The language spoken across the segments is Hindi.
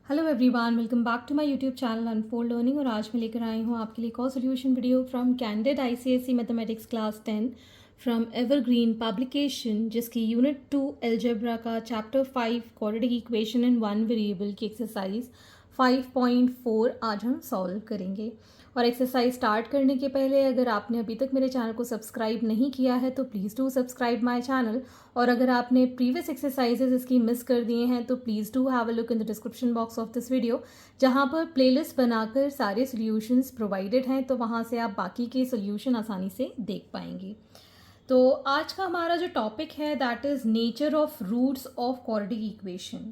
Hello everyone, welcome back to my YouTube channel Unfold Learning. और आज मैं लेकर आई हूँ आपके लिए एक और solution video from candidate ICSE mathematics class 10 from evergreen publication, जिसकी यूनिट 2 अलजेब्रा का chapter 5 quadratic equation in one variable की एक्सरसाइज 5.4 आज हम सॉल्व करेंगे। और एक्सरसाइज स्टार्ट करने के पहले अगर आपने अभी तक मेरे चैनल को सब्सक्राइब नहीं किया है तो please do subscribe my channel. और अगर आपने प्रीवियस एक्सरसाइजेज इसकी मिस कर दिए हैं तो please do have a look in the description box of this video, जहाँ पर प्लेलिस्ट बनाकर सारे सॉल्यूशंस प्रोवाइडेड हैं, तो वहाँ से आप बाकी के सॉल्यूशन आसानी से देख पाएंगे। तो आज का हमारा जो टॉपिक है that is nature of roots of quadratic equation.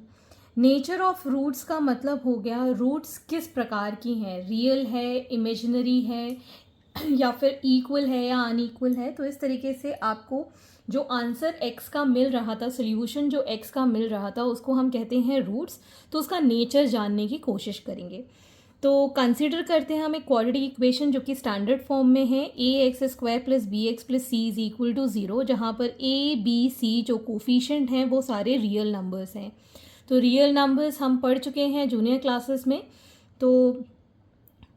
Nature of roots का मतलब हो गया रूट्स किस प्रकार की हैं, रियल है, इमेजिनरी है या फिर इक्वल है या अनइक्वल है। तो इस तरीके से आपको जो आंसर x का मिल रहा था, सोल्यूशन जो x का मिल रहा था, उसको हम कहते हैं रूट्स। तो उसका नेचर जानने की कोशिश करेंगे। तो कंसीडर करते हैं हम एक क्वाड्रेटिक इक्वेशन जो कि स्टैंडर्ड फॉर्म में है ax² plus bx plus c is equal to 0, जहाँ पर a b c जो कोफिशिएंट हैं वो सारे रियल नंबर्स हैं। तो रियल नंबर्स हम पढ़ चुके हैं जूनियर क्लासेस में, तो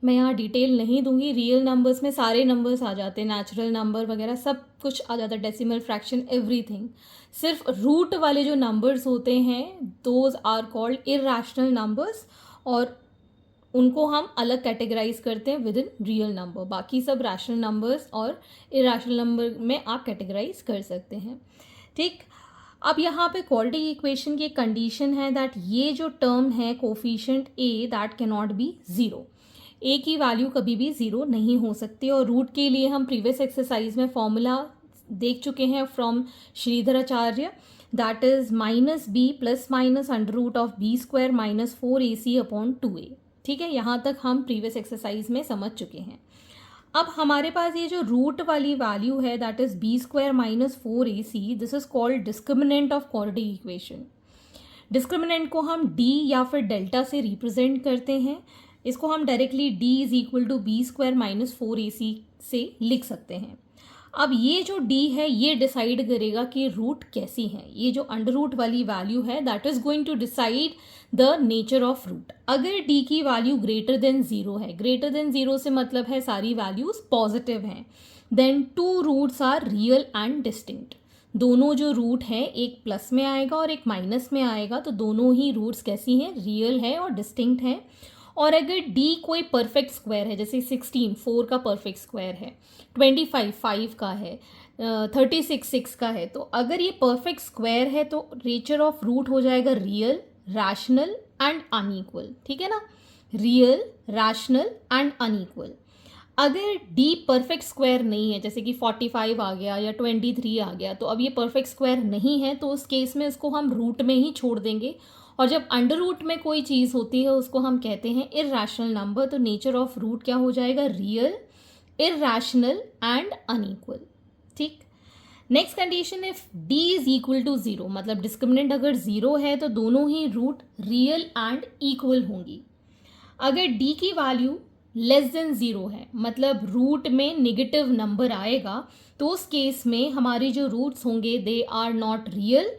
मैं यहाँ डिटेल नहीं दूंगी। रियल नंबर्स में सारे नंबर्स आ जाते हैं, नेचुरल नंबर वगैरह सब कुछ आ जाता है, डेसिमल फ्रैक्शन एवरीथिंग। सिर्फ रूट वाले जो नंबर्स होते हैं those are called irrational numbers, और उनको हम अलग कैटेगराइज करते हैं विद इन रियल नंबर। बाकी सब रैशनल नंबर्स और इरैशनल नंबर में आप कैटेगराइज कर सकते हैं। ठीक, अब यहाँ पे क्वाड्रेटिक इक्वेशन की एक कंडीशन है दैट ये जो टर्म है coefficient a that can not be zero. a की वैल्यू कभी भी ज़ीरो नहीं हो सकती। और रूट के लिए हम प्रीवियस एक्सरसाइज में फॉर्मूला देख चुके हैं from Shridharacharya, that is -b plus minus under root of b² minus 4ac upon 2a। ठीक है, यहाँ तक हम प्रीवियस एक्सरसाइज में समझ चुके हैं। अब हमारे पास ये जो रूट वाली वैल्यू है that is b² minus 4ac, this is called discriminant of quadratic equation. Discriminant को हम d या फिर डेल्टा से रिप्रेजेंट करते हैं। इसको हम directly d is equal to b² minus 4ac से लिख सकते हैं। अब ये जो d है ये डिसाइड करेगा कि रूट कैसी है। ये जो अंडर रूट वाली वैल्यू है that is going to decide the nature of root. अगर d की वैल्यू ग्रेटर देन 0 है, ग्रेटर देन 0 से मतलब है सारी वैल्यूज पॉजिटिव हैं, then two roots are real and distinct. दोनों जो रूट है एक प्लस में आएगा और एक माइनस में आएगा, तो दोनों ही रूट्स कैसी हैं, रियल है और डिस्टिंक्ट हैं। और अगर d कोई परफेक्ट स्क्वायर है, जैसे 16 4 का परफेक्ट स्क्वायर है, 25 5 का है, 36 6 का है, तो अगर ये परफेक्ट स्क्वायर है तो नेचर ऑफ रूट हो जाएगा रियल, रैशनल एंड अनइक्वल। ठीक है ना, रियल, रैशनल एंड अनइक्वल। अगर d परफेक्ट स्क्वायर नहीं है, जैसे कि 45 आ गया या 23 आ गया, तो अब ये परफेक्ट स्क्वायर नहीं है, तो उस केस में इसको हम रूट में ही छोड़ देंगे। और जब अंडर रूट में कोई चीज़ होती है उसको हम कहते हैं इरैशनल नंबर। तो नेचर ऑफ रूट क्या हो जाएगा, रियल, इरैशनल एंड अनइक्वल। ठीक, next condition, if d is equal to 0, मतलब डिस्क्रिमिनेंट अगर 0 है तो दोनों ही रूट रियल एंड इक्वल होंगी। अगर d की वैल्यू लेस देन 0 है, मतलब रूट में नेगेटिव नंबर आएगा, तो उस केस में हमारे जो रूट्स होंगे दे आर नॉट रियल,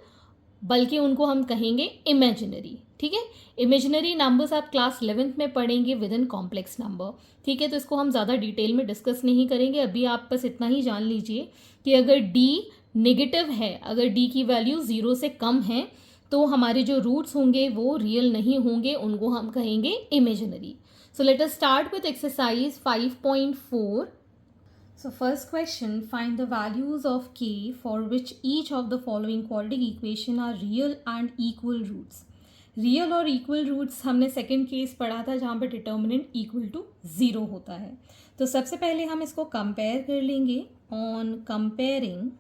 बल्कि उनको हम कहेंगे इमेजिनरी। ठीक है, इमेजिनरी नंबर्स आप क्लास 11th में पढ़ेंगे विद इन कॉम्प्लेक्स नंबर। ठीक है, तो इसको हम ज़्यादा डिटेल में डिस्कस नहीं करेंगे। अभी आप बस इतना ही जान लीजिए कि अगर d नेगेटिव है, अगर d की वैल्यू 0 से कम है, तो हमारे जो रूट्स होंगे वो रियल नहीं होंगे, उनको हम कहेंगे imaginary. So let us start with exercise 5.4. So first question, find the values of k for which each of the following quadratic equation are real and equal roots. Real और इक्वल रूट्स हमने सेकेंड केस पढ़ा था जहाँ पे डिटर्मिनेंट इक्वल टू 0 होता है। तो सबसे पहले हम इसको कंपेयर कर लेंगे। On comparing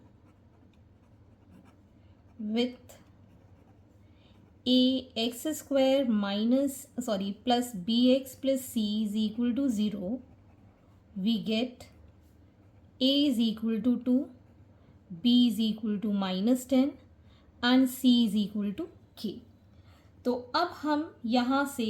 with ax² plus bx plus c is equal to 0, we get a is equal to 2, b is equal to -10 and c is equal to k. तो अब हम यहाँ से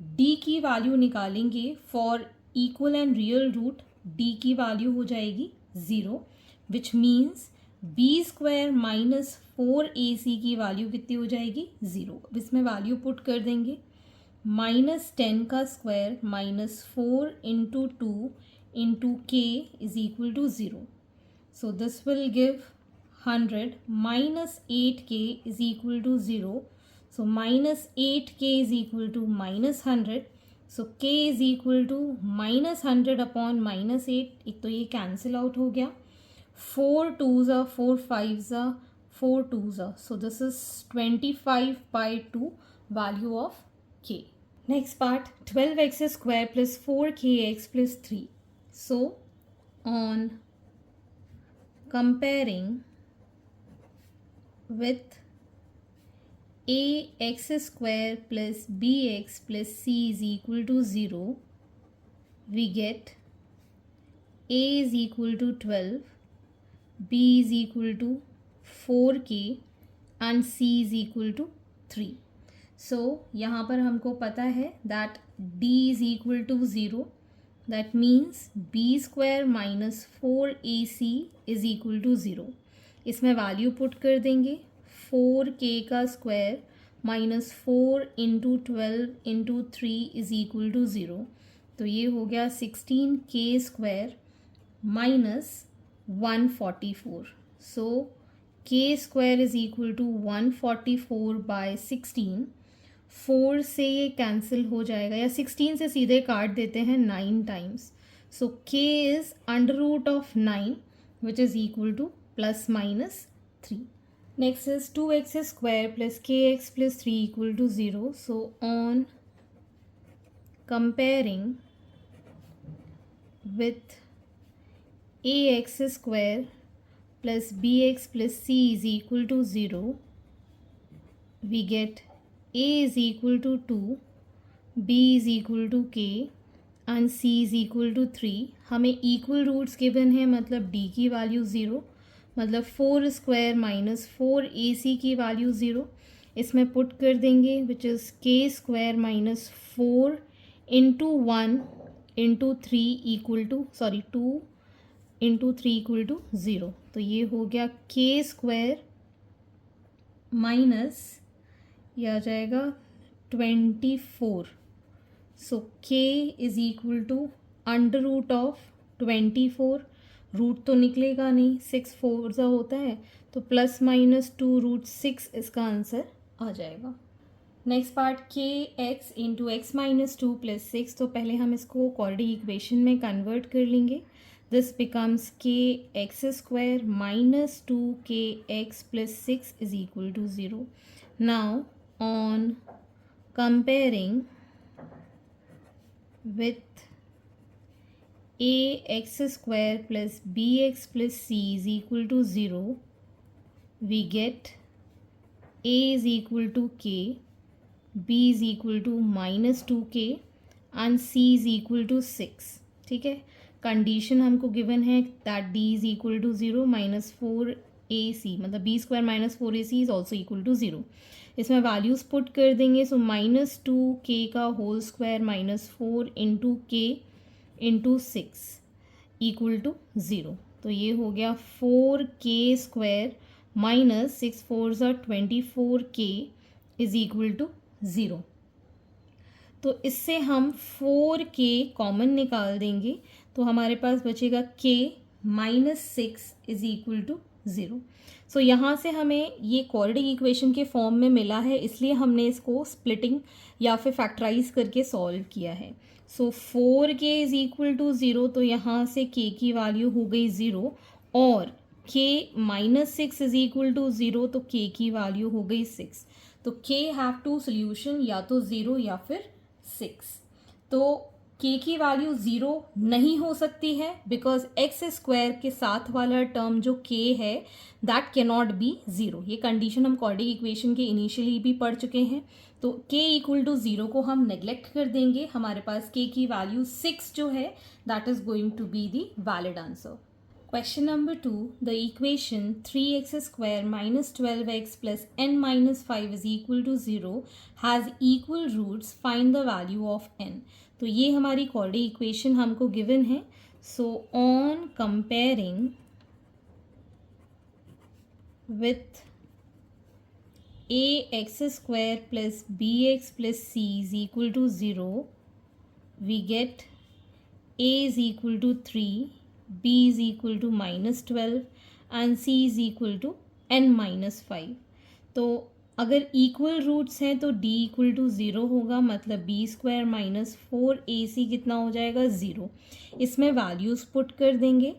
d की वैल्यू निकालेंगे for equal and real root. d की वैल्यू हो जाएगी 0, which means b² minus 4ac की वैल्यू कितनी हो जाएगी, 0। अब इसमें वैल्यू पुट कर देंगे माइनस 10 का square minus 4 into 2 into k is equal to 0. So this will give 100 minus 8k is equal to 0. So minus 8k is equal to minus 100. So k is equal to minus 100 upon minus 8. एक तो ये cancel out हो गया. 4 2s are 4 5s are 4 2s are. So this is 25 by 2 value of k. Next part, 12x square plus 4kx plus 3. So on comparing with ax square plus bx plus c is equal to 0, we get a is equal to 12, b is equal to 4k and c is equal to 3. So यहाँ पर हमको पता है that d is equal to 0. That means b square minus 4ac is equal to 0. इसमें वैल्यू पुट कर देंगे. 4k का square minus 4 into 12 into 3 is equal to 0. तो ये हो गया 16k square minus 144. So k square is equal to 144 by 16. 4 से ये कैंसिल हो जाएगा या 16 से सीधे काट देते हैं 9 times. So k is under root of 9 which is equal to plus minus 3. Next is 2x square plus kx plus 3 equal to 0. So on comparing with ax square plus bx plus c is equal to 0, we get a is equal to 2, b is equal to k and c is equal to 3. हमें equal roots given है मतलब d की वैल्यू 0, मतलब 4 स्क्वायर माइनस 4ac की वैल्यू 0. इसमें पुट कर देंगे which is k square minus 4 into 1 into 3 equal to 2 into 3 equal to 0. तो ये हो गया k स्क्वायर माइनस ये आ जाएगा 24. So k is equal to under root of 24. Root तो निकलेगा नहीं, 6 4 होता है, तो प्लस माइनस 2 रूट 6 इसका आंसर आ जाएगा. Next part k x into x minus 2 plus 6. तो पहले हम इसको क्वाड्रेटिक इक्वेशन में कन्वर्ट कर लेंगे. This becomes k x square minus 2k x plus 6 is equal to 0. Now on comparing with ax square plus bx plus c is equal to 0, we get a is equal to k, b is equal to minus 2k and c is equal to 6. ठीक है, कंडीशन हमको गिवन है that d is equal to 0 minus 4ac मतलब b square minus 4ac is also equal to 0. इसमें वैल्यूज पुट कर देंगे. सो माइनस 2k का whole square minus 4 into k into 6 equal to 0. तो ये हो गया 4k square minus 6 4 24k is equal to 0. तो इससे हम 4k कॉमन निकाल देंगे तो हमारे पास बचेगा k minus 6 is equal to 0. So यहाँ से हमें ये क्वाड्रेटिक इक्वेशन के फॉर्म में मिला है, इसलिए हमने इसको स्प्लिटिंग या फिर फैक्टराइज करके सॉल्व किया है. सो 4k इज इक्वल टू 0, तो यहाँ से k की वैल्यू हो गई 0 और k minus 6 is equal to 0, तो k की वैल्यू हो गई 6. तो k हैव टू सोल्यूशन, या तो 0 या फिर 6. तो k की वैल्यू 0 नहीं हो सकती है बिकॉज एक्स स्क्वायर के साथ वाला टर्म जो k है दैट कैन नॉट बी 0. ये कंडीशन हम क्वाड्रेटिक इक्वेशन के इनिशियली भी पढ़ चुके हैं. तो k इक्वल टू 0 को हम नेग्लेक्ट कर देंगे. हमारे पास k की वैल्यू 6 जो है that is going to be the valid answer. Question number 2, the equation 3x square minus 12x plus n minus 5 is equal to 0 has equal roots. Find the value of n. तो ये हमारी क्वाड्रेटिक इक्वेशन हमको गिवन है. सो on comparing with ax square plus bx plus c is equal to 0, we get a is equal to 3, b is equal to -12 and c is equal to n-5. तो अगर इक्वल रूट्स हैं तो d इक्वल टू 0 होगा, मतलब बी स्क्वायर माइनस 4ac कितना हो जाएगा 0. इसमें वैल्यूज़ पुट कर देंगे.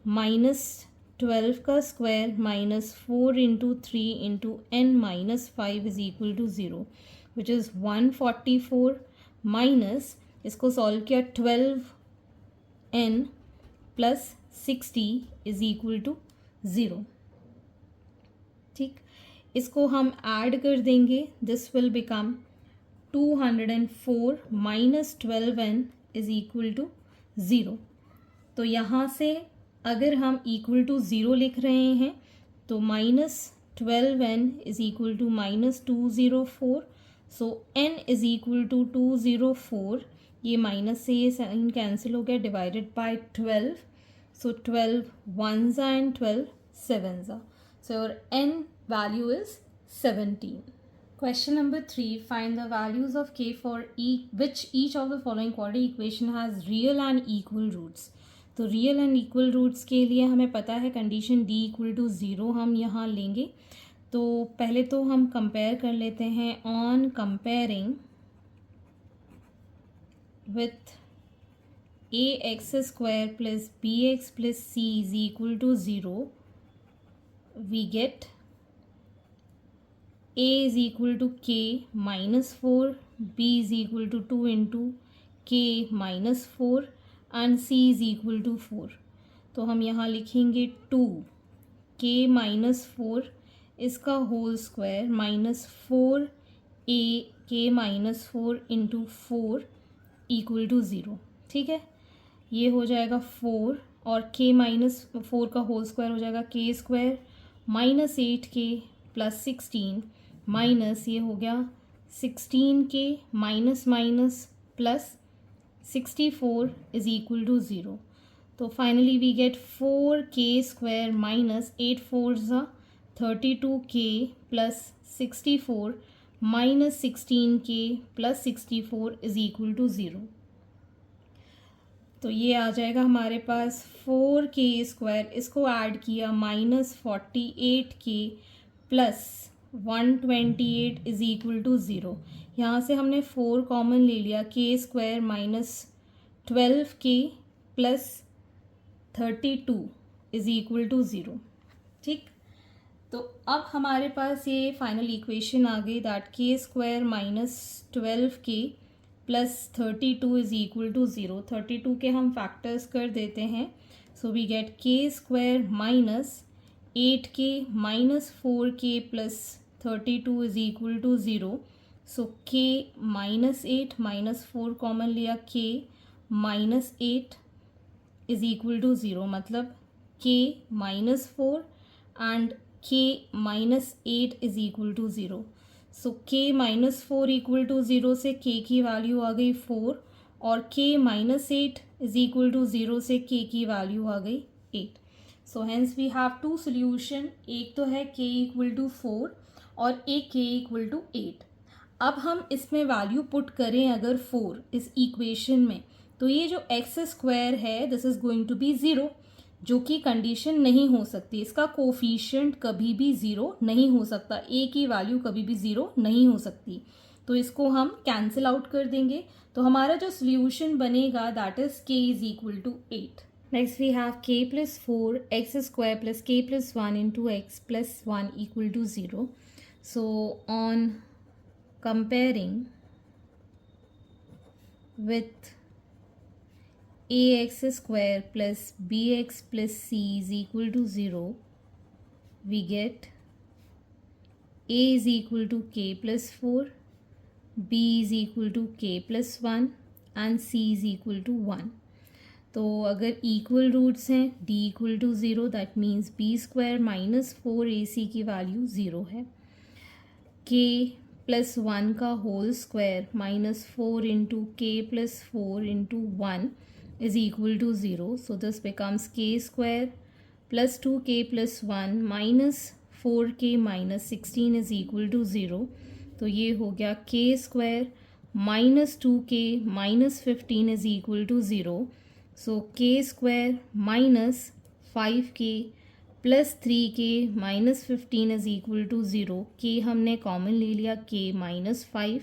-12 का square -4 into 3 into n-5 is equal to 0, which is 144 minus, इसको सॉल्व किया 12n plus 60 is equal to 0. ठीक, इसको हम ऐड कर देंगे. This will become 204 minus 12n is equal to 0. तो यहाँ से अगर हम इक्वल टू 0 लिख रहे हैं तो -12n is equal to -204. So n is equal to 204. ये माइनस से ये साइन कैंसिल हो गया, divided by 12. So 12 ones are and 12 sevens are. So your n value is 17. Question number 3. Find the values of k for which each of the following quadratic equation has real and equal roots. तो रियल एंड इक्वल रूट्स के लिए हमें पता है कंडीशन d इक्वल टू 0 हम यहाँ लेंगे. तो पहले तो हम कंपेयर कर लेते हैं. On comparing with ax square plus bx plus c is equal to 0, we get a is equal to k minus 4, b is equal to 2 into k minus 4 and c is equal to 4. तो हम यहाँ लिखेंगे 2 k minus 4 इसका whole square minus 4 a k minus 4 into 4 equal to 0. ठीक है, ये हो जाएगा 4 और k माइनस 4 का होल स्क्वायर हो जाएगा k square minus 8k plus 16 minus ये हो गया 16k minus minus plus 64 is equal to 0. तो finally we get 4k square minus 8 4 32k plus 64 minus 16k plus 64 is equal to 0. तो ये आ जाएगा हमारे पास 4k स्क्वायर, इसको ऐड किया -48k plus 128 is equal to 0. यहाँ से हमने 4 कॉमन ले लिया, k square minus 12k plus 32 is equal to 0. ठीक, तो अब हमारे पास ये फाइनल इक्वेशन आ गई that k square minus 12k plus 32 is equal to 0. 32 के हम फैक्टर्स कर देते हैं. So we get k square minus 8k minus 4k plus 32 is equal to 0. So k minus 8 minus 4 common लिया, k minus 8 is equal to 0, मतलब k minus 4 and k minus 8 is equal to 0. So k minus 4 equal to 0 से k की वैल्यू आ गई 4 और k minus 8 is equal to 0 से k की वैल्यू आ गई 8. So hence we have two solution. एक तो है k इक्वल टू 4 और एक k इक्वल टू 8. अब हम इसमें वैल्यू पुट करें अगर 4 इस इक्वेशन में, तो ये जो एक्स स्क्वायर है this is going to be 0, जो कि कंडीशन नहीं हो सकती. इसका कोफिशिएंट कभी भी 0 नहीं हो सकता, a की वैल्यू कभी भी 0 नहीं हो सकती. तो इसको हम कैंसिल आउट कर देंगे. तो हमारा जो सोल्यूशन बनेगा that is k is equal to 8. Next we have k plus 4 x square plus k plus 1 into x plus 1 equal to 0. So on comparing with ax square plus bx plus c is equal to 0, we get a is equal to k plus 4, b is equal to k plus 1 and c is equal to 1. तो अगर इक्वल रूट्स हैं d equal to 0 that means b square minus 4ac की वैल्यू 0 है. k प्लस 1 का whole square minus 4 into k plus 4 into 1 is equal to 0. So this becomes k square plus 2k plus 1 minus 4k minus 16 is equal to 0। तो ये हो गया k square minus 2k minus 15 is equal to 0। So k square minus 5k plus 3k minus 15 is equal to 0। k हमने कॉमन ले लिया, k माइनस 5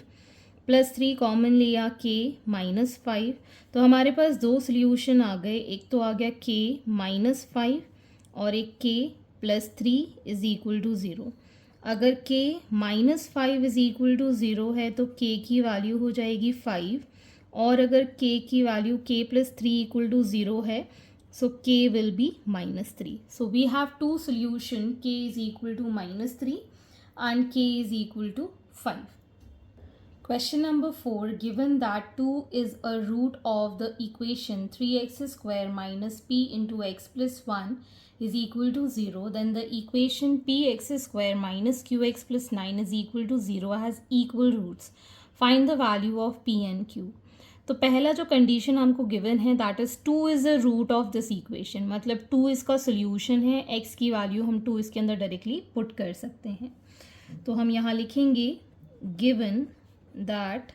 प्लस 3 कॉमन लिया, k माइनस 5। तो हमारे पास दो सोल्यूशन आ गए, एक तो आ गया k माइनस 5 और एक k plus 3 is equal to 0। अगर k minus 5 is equal to 0 है तो k की वैल्यू हो जाएगी 5, और अगर k की value k plus 3 equal to 0 है so k will be minus 3. So we have two solution, k is equal to minus 3 and k is equal to 5. Question number 4, given that 2 is a root of the equation 3x square minus p into x plus 1 is equal to 0, then the equation px square minus qx plus 9 is equal to 0 has equal roots. Find the value of p and q. तो पहला जो कंडीशन हमको गिवन है that is 2 is the root of this equation, मतलब 2 इसका सोल्यूशन है, x की वैल्यू हम 2 इसके अंदर डायरेक्टली पुट कर सकते हैं। तो हम यहाँ लिखेंगे given that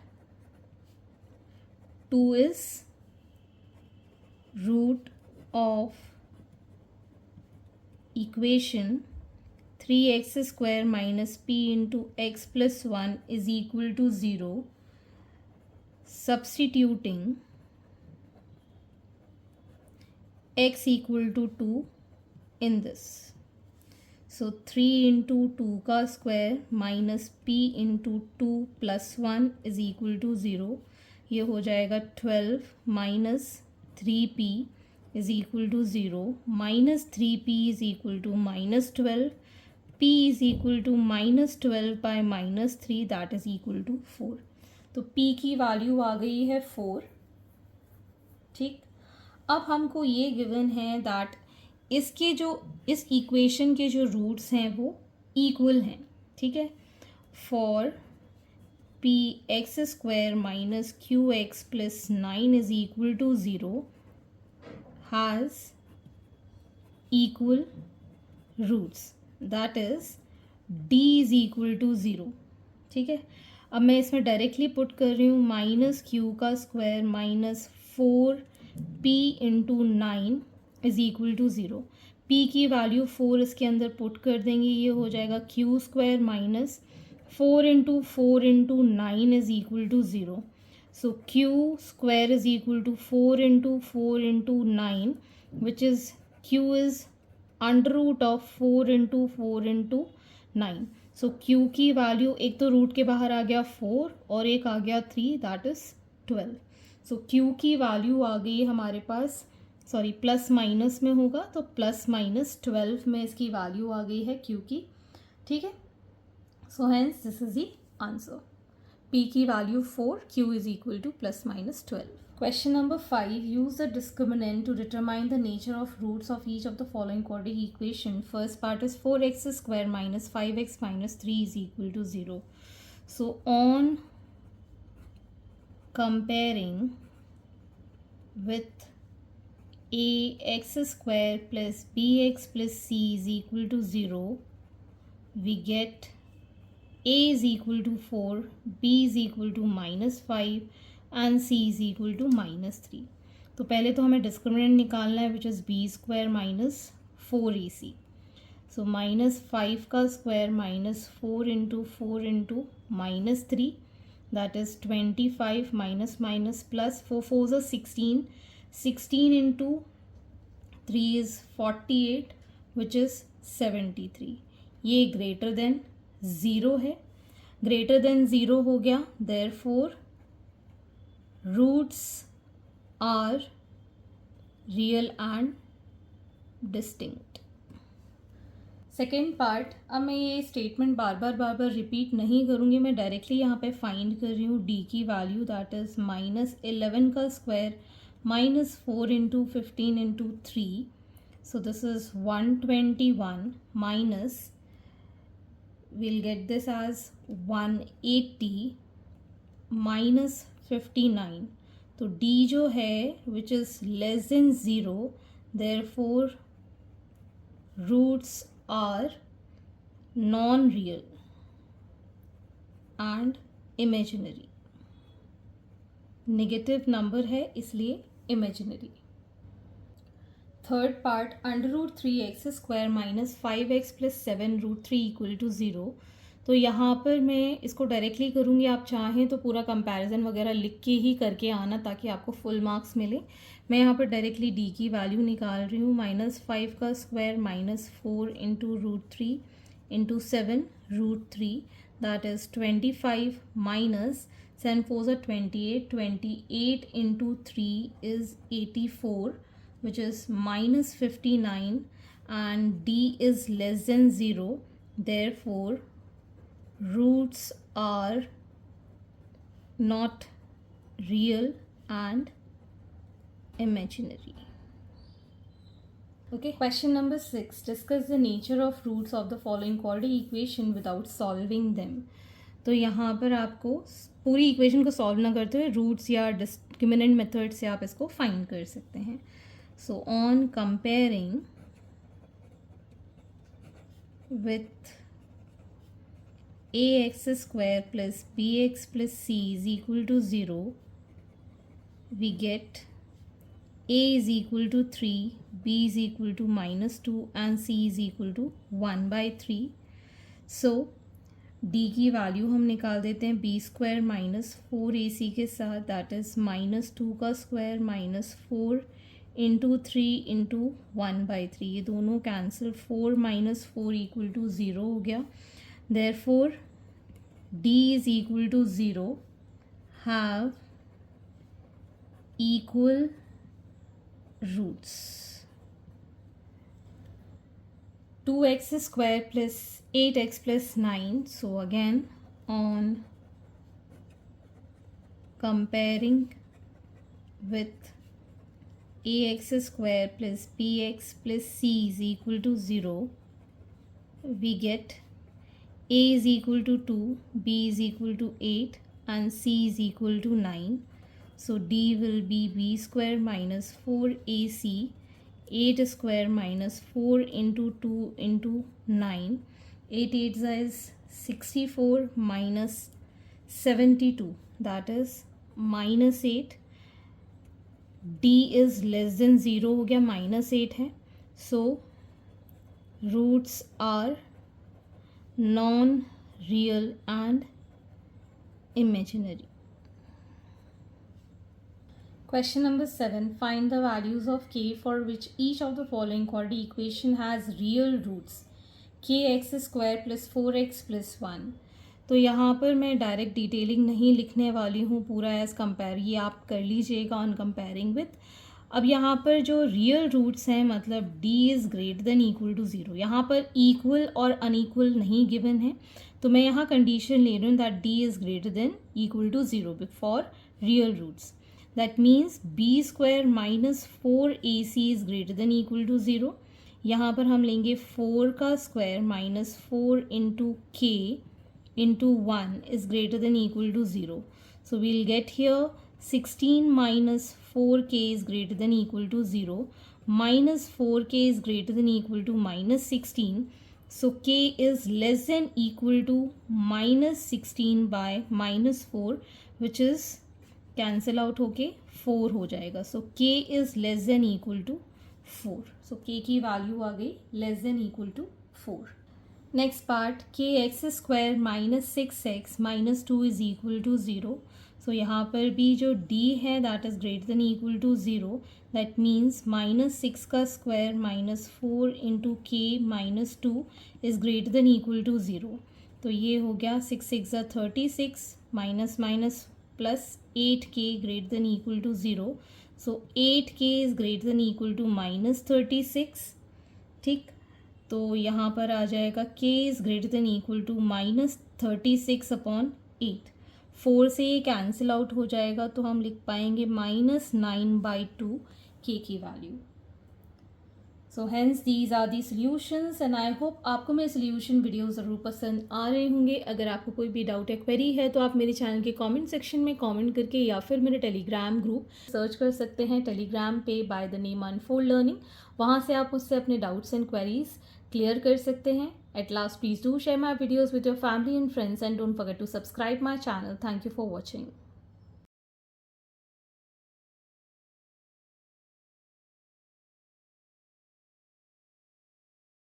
2 is root of equation 3x square minus p into x plus 1 is equal to 0, substituting x equal to 2 in this. So 3 into 2 का square minus p into 2 plus 1 is equal to 0। ये हो जाएगा 12 minus 3p is equal to 0, minus 3p is equal to minus 12, p is equal to minus 12 by minus 3 that is equal to 4। तो p की वैल्यू आ गई है 4। ठीक, अब हमको ये गिवन है दैट इसके जो इस इक्वेशन के जो रूट्स हैं वो इक्वल हैं। ठीक है, for p x square minus q x plus 9 is equal to 0 has equal roots, that is d is equal to 0। ठीक है, अब मैं इसमें डायरेक्टली पुट कर रही हूँ माइनस क्यू का square minus 4p into 9 is equal to 0। p की वैल्यू 4 इसके अंदर पुट कर देंगे, ये हो जाएगा q square minus 4 into 9 is equal to 0। So q square is equal to 4 into 9 which is q is under root of 4 into 9। So q की वैल्यू, एक तो रूट के बाहर आ गया 4 और एक आ गया 3 दैट इज़ 12। सो क्यू की वैल्यू आ गई हमारे पास, सॉरी प्लस माइनस में होगा तो प्लस माइनस 12 में इसकी वैल्यू आ गई है क्यू की। ठीक है, so hence this is the answer, p की value 4, q is equal to plus minus 12। Question number 5, use the discriminant to determine the nature of roots of each of the following quadratic equation. First part is 4x square minus 5x minus 3 is equal to 0. So on comparing with ax square plus bx plus c is equal to 0, we get a is equal to 4, b is equal to minus 5 and c is equal to minus 3. तो पहले तो हमें डिस्क्रिमिनेंट निकालना है which is b square minus 4ac. So minus 5 का square minus 4 into minus 3 that is 25 minus minus plus 4 4 is 16, 16 into 3 is 48 which is 73. ये ग्रेटर देन 0 है, ग्रेटर देन 0 हो गया, therefore roots are real and distinct. Second part, अब मैं ये स्टेटमेंट बार बार रिपीट नहीं करूँगी, मैं डायरेक्टली यहाँ पे फाइंड कर रही हूँ डी की वैल्यू दैट इज़ माइनस 11 का square minus 4 into 15 into 3. So this is 121 minus, we'll get this as 180 minus 59. तो d जो है which is less than 0, therefore roots are non real and imaginary. Negative number है इसलिए imaginary. Third part, √3x² minus 5x plus 7√3 equal to 0। तो यहाँ पर मैं इसको डायरेक्टली करूँगी, आप चाहें तो पूरा कंपैरिजन वगैरह लिख के ही करके आना ताकि आपको फुल मार्क्स मिले। मैं यहाँ पर डायरेक्टली d की वैल्यू निकाल रही हूँ। -5 minus 4 into √3 into 7√3 that is 25 minus 7 4 28, 28 into 3 is 84 which is -59 and d is less than 0, therefore roots are not real and imaginary. Okay, question number 6, discuss the nature of roots of the following quadratic equation without solving them. तो यहाँ पर आपको पूरी इक्वेशन को सॉल्व ना करते हुए रूट्स या डिस्क्रिमिनेंट मेथड से आप इसको फाइंड कर सकते हैं। So on comparing with ax² plus bx plus c is equal to 0, we get a is equal to 3, b is equal to -2 and c is equal to 1/3. So d की वैल्यू हम निकाल देते हैं b² माइनस 4ac के साथ, दैट इज़ -2 का स्क्वायर माइनस 4 इंटू 3 इंटू 1/3, ये दोनों कैंसिल, 4 माइनस 4 इक्वल टू 0 हो गया। Therefore d is equal to 0 have equal roots. 2x² plus 8x plus 9, so again on comparing with ax² plus bx plus c is equal to 0, we get a is equal to 2, b is equal to 8 and c is equal to 9. So d will be b² minus 4ac, 8 square minus 4 into 2 into 9, 8 8 is 64 minus 72, that is -8. d is less than 0 हो गया, -8 है। So roots are non real and imaginary. Question number 7, find the values of k for which each of the following quadratic equation has real roots, kx² plus 4x plus 1. तो यहाँ पर मैं डायरेक्ट डिटेलिंग नहीं लिखने वाली हूँ, पूरा एज कंपेयर ये आप कर लीजिएगा ऑन कंपेयरिंग विथ। अब यहाँ पर जो रियल रूट्स हैं, मतलब d is greater than equal to 0, यहाँ पर इक्वल और अनइक्वल नहीं गिवन है, तो मैं यहाँ कंडीशन ले रही हूँ that d is greater than equal to 0 for real roots. That means b² minus 4ac is greater than equal to 0। यहाँ पर हम लेंगे 4 का square minus 4 into k into 1 is greater than equal to 0. So we'll get here 16 minus 4k is greater than equal to 0. Minus 4k is greater than equal to minus 16. So k is less than equal to minus 16 by minus 4, which is cancel out होके 4 हो जाएगा. So k is less than equal to 4. So k की वैल्यू आ गई less than equal to 4. Next part, kx² minus 6x minus 2 is equal to 0. So यहाँ पर भी जो d है that is greater than equal to 0. That means -6 का square minus 4 into k minus 2 is greater than equal to 0. तो ये हो गया 6 6 36 minus minus plus 8k greater than equal to 0. So 8k is greater than equal to -36. ठीक, तो यहाँ पर आ जाएगा k is greater than equal to -36 upon 8. 4 से ये कैंसिल आउट हो जाएगा, तो हम लिख पाएंगे -9/2 k की value. So hence these are the solutions and I hope आपको मेरे सॉल्यूशन वीडियो ज़रूर पसंद आ रहे होंगे. अगर आपको कोई भी डाउट या क्वेरी है तो आप मेरे चैनल के कमेंट सेक्शन में कमेंट करके या फिर मेरे टेलीग्राम ग्रुप सर्च कर सकते हैं टेलीग्राम पे by the name unfold learning. वहाँ से आप उससे अपने डाउट्स एंड क्वेरीज क्लियर कर सकते हैं. At last, please do share my videos with your family and friends and don't forget to subscribe my channel. Thank you for watching.